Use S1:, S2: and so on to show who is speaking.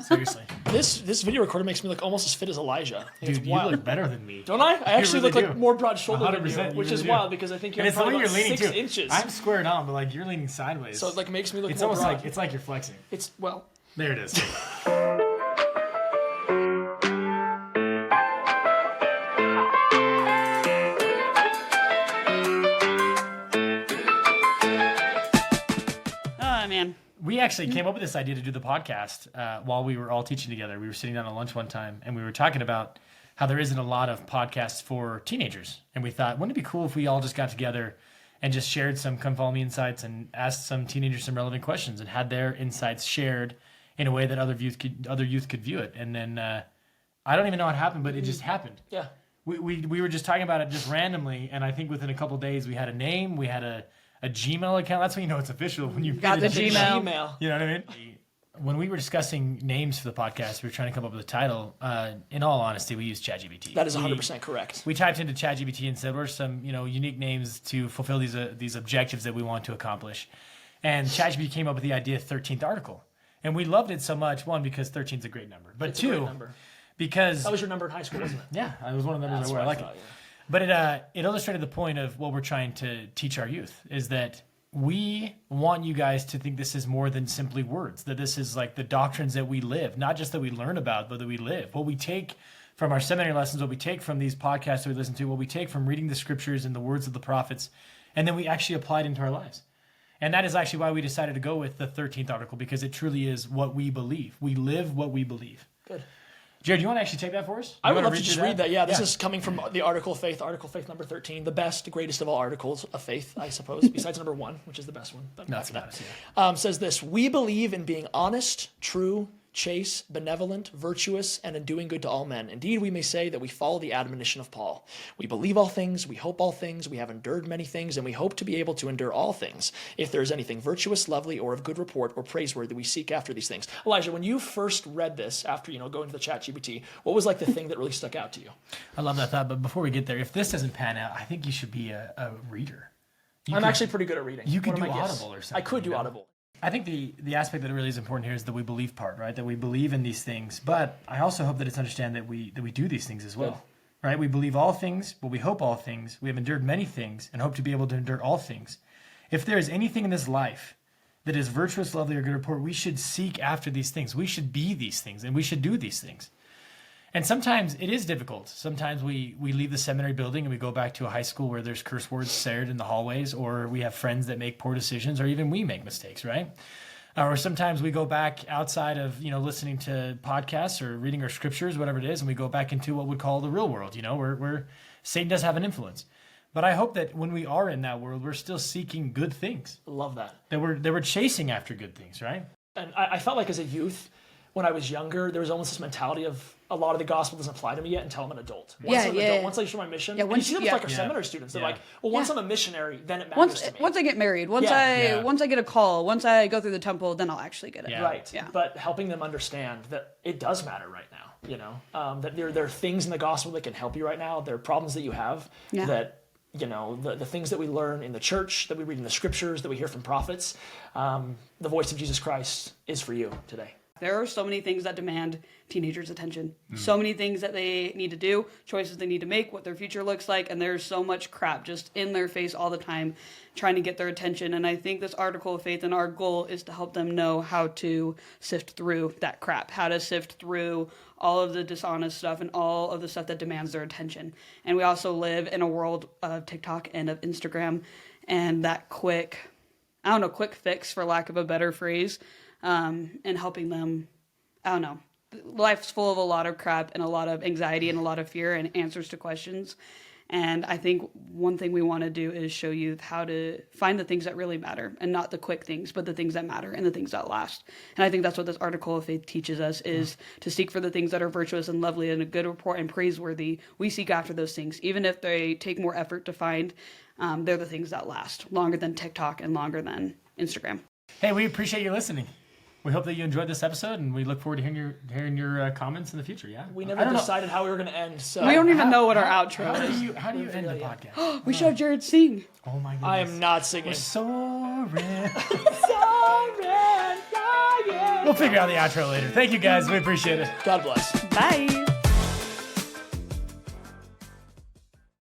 S1: Seriously.
S2: This video recorder makes me look almost as fit as Elijah. I think
S1: Dude,
S2: it's
S1: you
S2: wild.
S1: look better than me.
S2: Don't I? I actually
S1: really
S2: look like
S1: do.
S2: more broad-shouldered than
S1: 100%,
S2: you, which
S1: you
S2: is
S1: really
S2: wild
S1: do.
S2: because I think
S1: And
S2: you're
S1: it's the way
S2: probably
S1: you're
S2: about
S1: leaning
S2: 6
S1: too.
S2: inches.
S1: I'm squared on, but like you're leaning sideways.
S2: So it like makes me look
S1: it's
S2: more
S1: almost
S2: broad.
S1: like it's like you're flexing.
S2: It's well.
S1: There it is.
S3: Oh, man.
S1: We actually came up with this idea to do the podcast while we were all teaching together. We were sitting down at lunch one time, and we were talking about how there isn't a lot of podcasts for teenagers. And we thought, wouldn't it be cool if we all just got together and just shared some Come Follow Me insights and asked some teenagers some relevant questions and had their insights shared in a way that other youth could view it. And then I don't even know how it happened, but it just happened.
S2: Yeah.
S1: We were just talking about it just randomly, and I think within a couple of days we had a name, we had a Gmail account. That's when you know it's official, when you
S3: Got
S1: get
S3: the
S1: a
S3: Gmail.
S1: You know what I mean? When we were discussing names for the podcast, we were trying to come up with a title. In all honesty, we used ChatGPT.
S2: That is 100% correct.
S1: We typed into ChatGPT and said, "What are some unique names to fulfill these objectives that we want to accomplish?" And ChatGPT came up with the idea of 13th article, and we loved it so much. One, because 13 is a great number, but
S2: It's a
S1: two,
S2: great number.
S1: because
S2: That was your number in high school, wasn't it?
S1: yeah, it was one of the numbers
S2: That's
S1: I wore. I
S2: what
S1: like
S2: thought,
S1: it.
S2: yeah.
S1: But it illustrated the point of what we're trying to teach our youth is that we want you guys to think this is more than simply words, that this is like the doctrines that we live, not just that we learn about, but that we live. What we take from our seminary lessons, what we take from these podcasts that we listen to, what we take from reading the scriptures and the words of the prophets, and then we actually apply it into our lives. And that is actually why we decided to go with the 13th article, because it truly is what we believe. We live what we believe.
S2: Good.
S1: Jared, do you want to actually take that for us?
S2: I
S1: You
S2: would
S1: wanna
S2: love to just
S1: through
S2: read that. Yeah, this is coming from the Article of Faith number 13, the best, greatest of all articles of faith, I suppose, besides number 1, which is the best one. But
S1: That's
S2: not
S1: nice,
S2: that. Says this: we believe in being honest, true, chaste, benevolent, virtuous, and in doing good to all men. Indeed, we may say that we follow the admonition of Paul. We believe all things, we hope all things, we have endured many things, and we hope to be able to endure all things. If there is anything virtuous, lovely, or of good report, or praiseworthy, we seek after these things. Elijah, when you first read this, after going to the ChatGPT, what was like the thing that really stuck out to you?
S1: I love that thought, but before we get there, if this doesn't pan out, I think you should be a reader.
S2: I'm actually pretty good at reading.
S1: You could
S2: One of
S1: do
S2: my gifts.
S1: Audible or something.
S2: I could do Audible.
S1: I think the aspect that really is important here is the we believe part, right? That we believe in these things, but I also hope that it's understand that we do these things as well, right? We believe all things, but we hope all things. We have endured many things and hope to be able to endure all things. If there is anything in this life that is virtuous, lovely, or good report, we should seek after these things. We should be these things, and we should do these things. And sometimes it is difficult. Sometimes we leave the seminary building and we go back to a high school where there's curse words said in the hallways, or we have friends that make poor decisions, or even we make mistakes, right? Or sometimes we go back outside of, listening to podcasts or reading our scriptures, whatever it is, and we go back into what we'd call the real world, where Satan does have an influence. But I hope that when we are in that world, we're still seeking good things.
S2: Love that.
S1: That we're chasing after good things, right?
S2: And I felt like as a youth, when I was younger, there was almost this mentality of a lot of the gospel doesn't apply to me yet until I'm an adult. Once I'm an adult, once I show my mission, and you see that with like our seminary students. They're like, well, once I'm a missionary, then it matters to me.
S3: Once I get married, once I get a call, once I go through the temple, then I'll actually get it.
S1: Yeah.
S2: Right.
S3: Yeah.
S2: But helping them understand that it does matter right now, that there are things in the gospel that can help you right now. There are problems that you have that, the things that we learn in the church, that we read in the scriptures, that we hear from prophets, the voice of Jesus Christ is for you today.
S3: There are so many things that demand teenagers' attention. So many things that they need to do, choices they need to make, what their future looks like, and there's so much crap just in their face all the time trying to get their attention. And I think this article of faith and our goal is to help them know how to sift through that crap, how to sift through all of the dishonest stuff and all of the stuff that demands their attention. And we also live in a world of TikTok and of Instagram, and that quick fix, for lack of a better phrase, and helping them, life's full of a lot of crap and a lot of anxiety and a lot of fear and answers to questions. And I think one thing we want to do is show youth how to find the things that really matter, and not the quick things, but the things that matter and the things that last. And I think that's what this article of faith teaches us, is to seek for the things that are virtuous and lovely and a good report and praiseworthy. We seek after those things, even if they take more effort to find. They're the things that last longer than TikTok and longer than Instagram.
S1: Hey, we appreciate you listening. We hope that you enjoyed this episode, and we look forward to hearing your comments in the future. Yeah,
S2: We never decided how we were going to end, so
S3: We don't even know what our outro is.
S1: How do you end the podcast?
S3: We showed Jared sing.
S1: Oh my goodness!
S2: I am not singing.
S1: We're soaring.
S2: Sorry,
S1: We'll figure out the outro later. Thank you guys. We appreciate it.
S2: God bless.
S3: Bye.